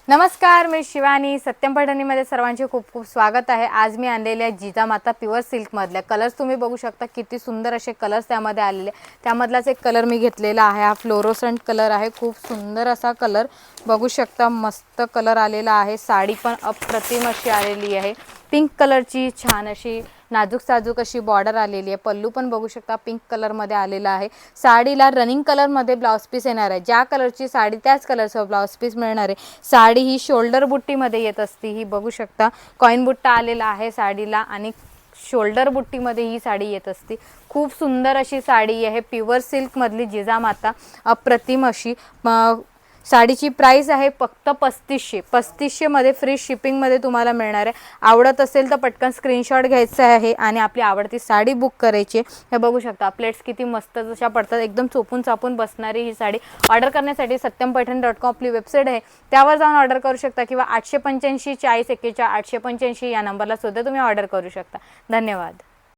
नमस्कार, मी शिवानी. सत्यम पैठणीमध्ये सर्वांचे खूप खूप स्वागत आहे. आज मी आणलेल्या जिजामाता प्युअर सिल्क मधल्या कलर्स तुम्ही बघू शकता. किती सुंदर असे कलर्स त्यामध्ये आलेले. त्यामधलाच एक कलर मी घेतलेला आहे. हा फ्लोरोसंट कलर आहे. खूप सुंदर असा कलर बघू शकता. मस्त कलर आलेला आहे. साडी पण अप्रतिम अशी आलेली आहे. पिंक कलरची छान अशी नाजूक साजूक अशी बॉर्डर आलेली आहे. पल्लू पण बघू शकता पिंक कलर मध्ये आलेला आहे. साडीला रनिंग कलर मध्ये ब्लाउज पीस येणार आहे. ज्या कलरची साडी त्याच कलरचं ब्लाउज पीस मिळणार आहे. साडी ही शोल्डर बुट्टी मध्ये येत असते. ही बघू शकता कॉइन बुट्टा आलेला आहे साडीला आणि शोल्डर बुट्टी मध्ये ही साडी येत असते. खूप सुंदर अशी साडी आहे. प्युअर सिल्क मधली जिजामाता अप्रतिम अशी. साडीची प्राइस आहे फक्त 3500 मध्ये फ्री शिपिंग मध्ये तुम्हाला मिळणार आहे. आवडत असेल तर पटकन स्क्रीनशॉट घ्यायचा आहे आणि आपली आवडती साडी बुक करायची. हे बघू शकता प्लेट्स किती मस्त जशा पडतात. एकदम चोपून चापून बसणारी ही साडी. ऑर्डर करण्यासाठी satyampaithani.com आपली वेबसाईट आहे. त्यावर जाऊन ऑर्डर करू शकता किंवा 885 40 41 885 या नंबरला सुद्धा तुम्ही ऑर्डर करू शकता. धन्यवाद.